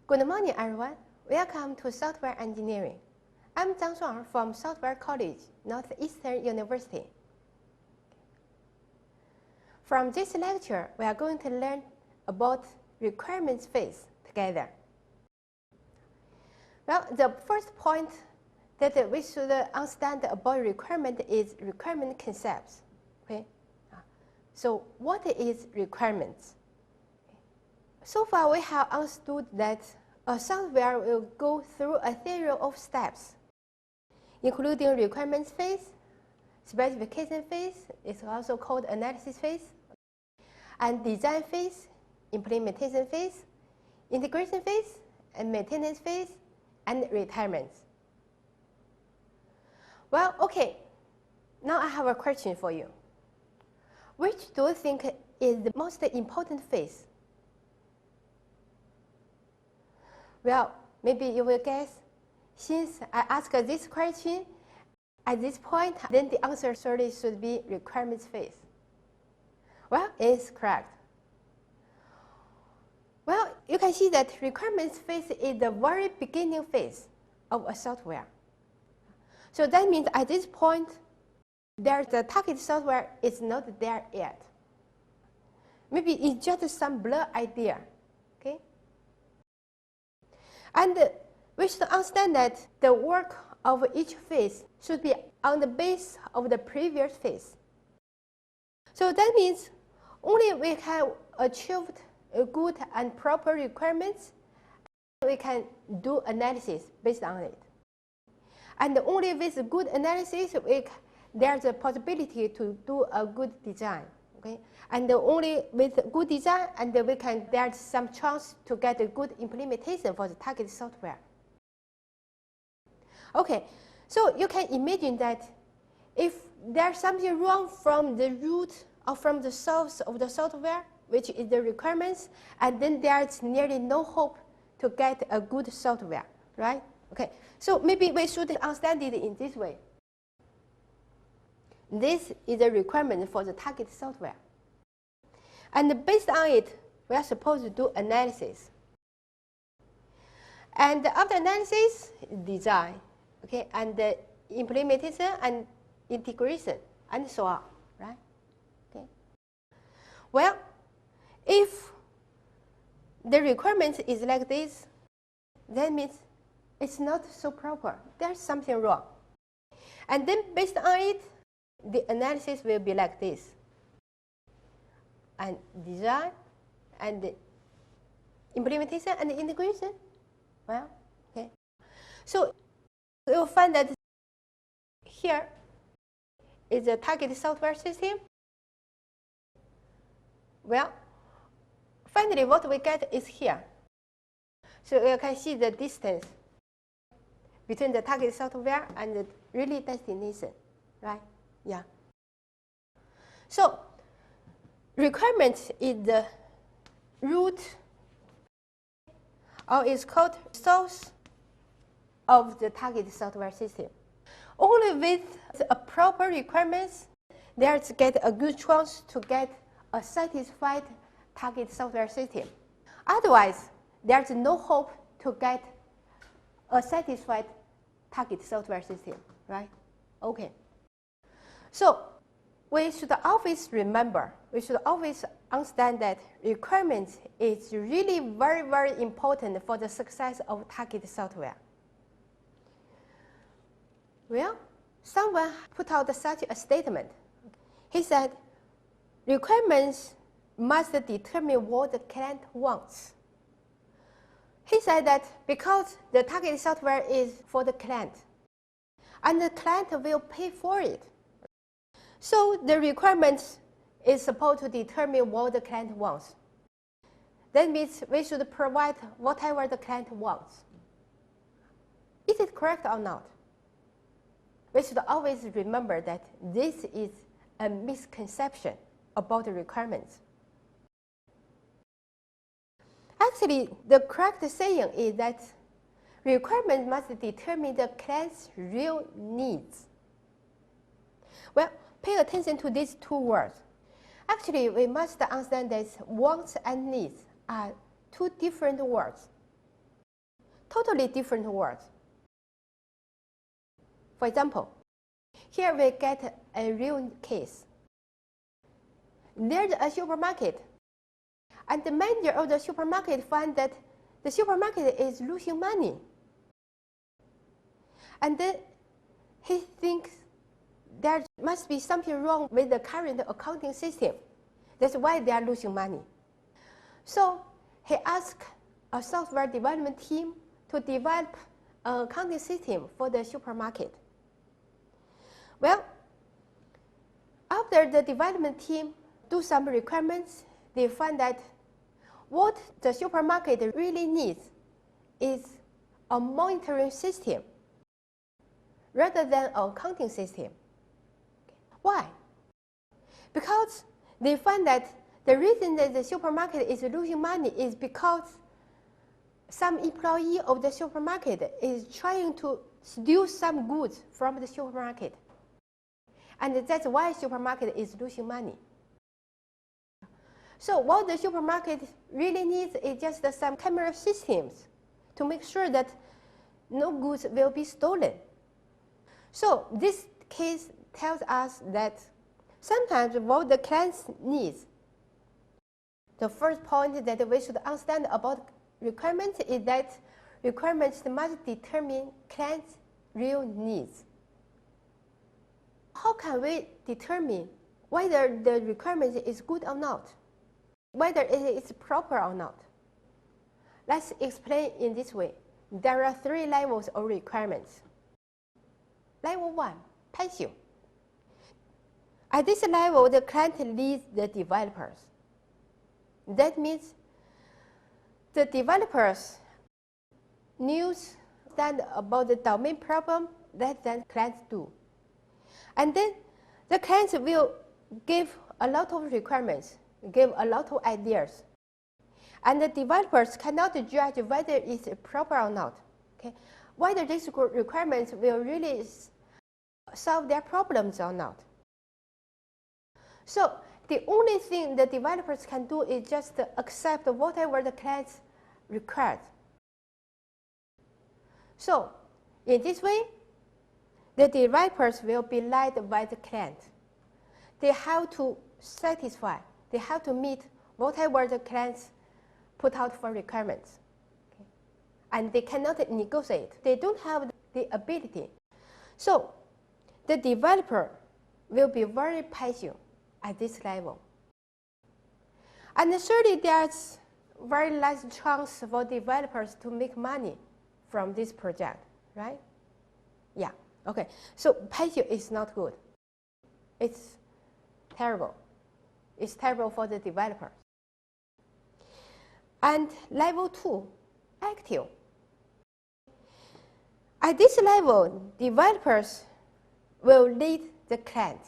Good morning, everyone. Welcome to Software Engineering. I'm Zhang Shuang from Software College, Northeastern University. From this lecture, we are going to learn about requirements phase together. Well, the first point that we should understand about requirement is requirement concepts. Okay? So what is requirements? So far, we have understood that a software will go through a series of steps, including requirements phase, specification phase, it's also called analysis phase, and design phase, implementation phase, integration phase, and maintenance phase, and retirements. Well, okay, now I have a question for you. Which do you think is the most important phase? Well, maybe you will guess, since I asked this question at this point, then the answer surely should be requirements phase. Well, it's correct. Well, you can see that requirements phase is the very beginning phase of a software. So that means at this point, the target software is not there yet. Maybe it's just some blur idea. Okay? And we should understand that the work of each phase should be on the base of the previous phase. So that means only we can achieve good and proper requirements, we can do analysis based on it. And only with good analysis, there's a possibility to do a good design. Okay? And only with good design, and there's some chance to get a good implementation for the target software. Okay, so you can imagine that if there's something wrong from the root or from the source of the software, which is the requirements, and then there's nearly no hope to get a good software, right? Okay, so maybe we should understand it in this way. This is a requirement for the target software. And based on it, we are supposed to do analysis. And after analysis, design, okay, and the implementation and integration, and so on, right? Okay. Well, if the requirement is like this, that means it's not so proper. There's something wrong. And then based on it, the analysis will be like this. And design, and the implementation, and the integration. Well, okay. So you'll find that here is a target software system. Well, finally what we get is here. So you can see the distance between the target software and the really destination, right? Yeah. So requirement is the root, or it's called source of the target software system. Only with a proper requirements, there's get a good chance to get a satisfied target software system. Otherwise, there's no hope to get a satisfied target software system, right? Okay. So we should always remember, we should always understand that requirements is really very, very important for the success of target software. Well, someone put out such a statement. He said, requirements must determine what the client wants. He said that because the target software is for the client, and the client will pay for it. So the requirements is supposed to determine what the client wants. That means we should provide whatever the client wants. Is it correct or not? We should always remember that this is a misconception about the requirements. Actually, the correct saying is that requirements must determine the client's real needs. Well, pay attention to these two words. Actually, we must understand that wants and needs are two different words. totally different words. For example, here we get a real case. There's a supermarket, and the manager of the supermarket finds that the supermarket is losing money. And then he thinks there must be something wrong with the current accounting system. That's why they are losing money. So he asked a software development team to develop an accounting system for the supermarket. Well, after the development team do some requirements, they find that what the supermarket really needs is a monitoring system rather than an accounting system. Why? Because they find that the reason that the supermarket is losing money is because some employee of the supermarket is trying to steal some goods from the supermarket. And that's why the supermarket is losing money. So what the supermarket really needs is just some camera systems to make sure that no goods will be stolen. So this case tells us that sometimes what the client needs, the first point that we should understand about requirements is that requirements must determine client's real needs. How can we determine whether the requirement is good or not? Whether it is proper or not? Let's explain in this way. There are 3 levels of requirements. Level 1, passive. At this level, the client leads the developers. That means the developers knows about the domain problem that the clients do. And then the clients will give a lot of requirements, give a lot of ideas. And the developers cannot judge whether it's proper or not. Okay? Whether these requirements will really solve their problems or not. So the only thing the developers can do is just accept whatever the clients requires. So in this way, the developers will be led by the client. They have to satisfy, they have to meet whatever the clients put out for requirements. Okay? And they cannot negotiate. They don't have the ability. So the developer will be very passive at this level. And thirdly, there's very less chance for developers to make money from this project, right? Yeah, okay. So passive is not good. It's terrible. It's terrible for the developers. And level 2, active. At this level, developers will lead the client.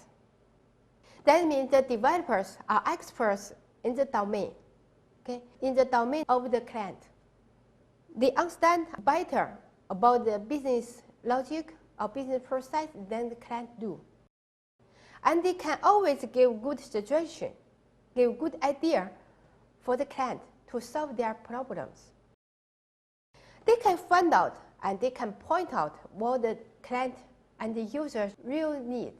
That means the developers are experts in the domain, okay? In the domain of the client. They understand better about the business logic or business process than the client do. And they can always give good suggestion, give good idea for the client to solve their problems. They can find out and they can point out what the client and the users really need.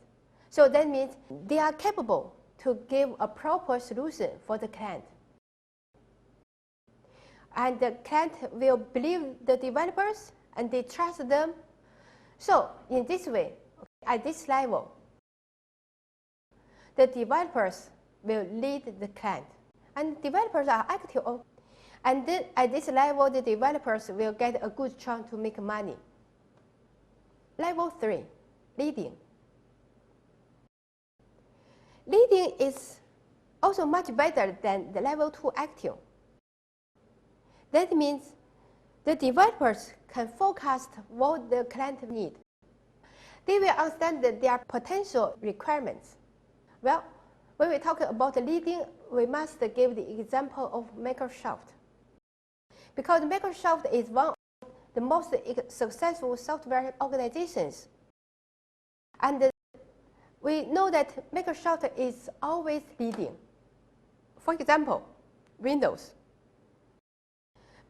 So that means they are capable to give a proper solution for the client. And the client will believe the developers and they trust them. So in this way, at this level, the developers will lead the client. And developers are active. And then at this level, the developers will get a good chance to make money. Level 3, leading. Leading is also much better than the level 2 active. That means the developers can forecast what the client needs. They will understand their potential requirements. Well, when we talk about leading, we must give the example of Microsoft. Because Microsoft is one of the most successful software organizations. And we know that Microsoft is always leading. For example, Windows.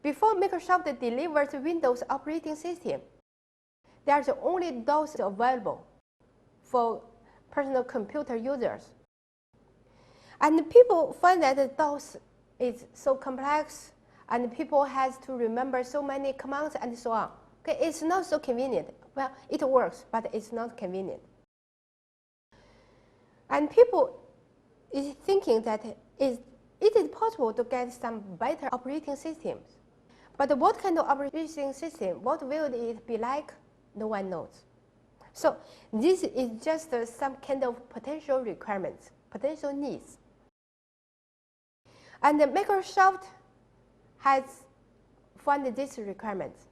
Before Microsoft delivers Windows operating system, there's only DOS available for personal computer users. And people find that DOS is so complex, and people has to remember so many commands and so on. Okay, it's not so convenient. Well, it works, but it's not convenient. And people is thinking that it is possible to get some better operating systems. But what kind of operating system, what will it be like? No one knows. So this is just some kind of potential requirements, potential needs. And Microsoft has found these requirements.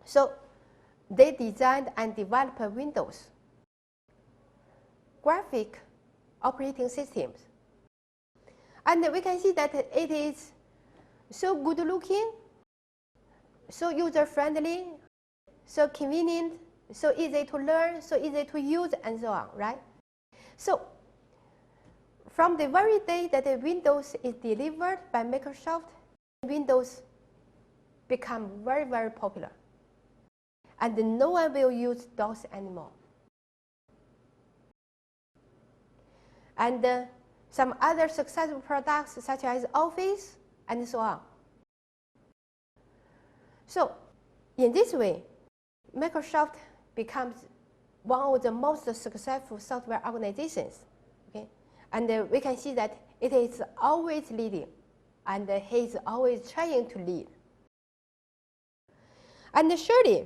So they designed and developed Windows graphic operating systems. And we can see that it is so good looking, so user friendly, so convenient, so easy to learn, so easy to use, and so on, right? So from the very day that Windows is delivered by Microsoft, Windows become very, very popular. And no one will use DOS anymore. And some other successful products such as Office and so on. So in this way, Microsoft becomes one of the most successful software organizations. Okay? And we can see that it is always leading, and he's always trying to lead. And surely,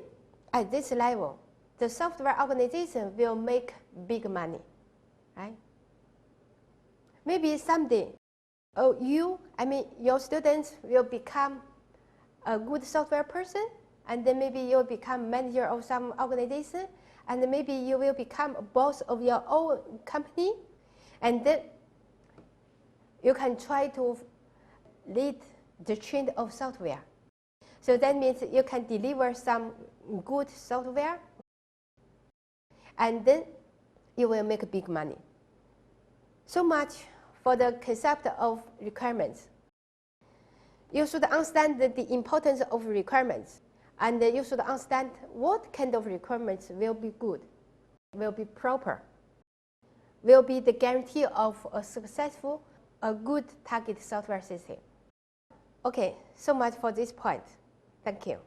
at this level, the software organization will make big money, right? Maybe someday, your students will become a good software person, and then maybe you'll become manager of some organization, and maybe you will become a boss of your own company, and then you can try to lead the trend of software. So that means you can deliver some good software, and then you will make big money. So much for the concept of requirements. You should understand the importance of requirements, and you should understand what kind of requirements will be good, will be proper, will be the guarantee of a successful, a good target software system. Okay, so much for this point. Thank you.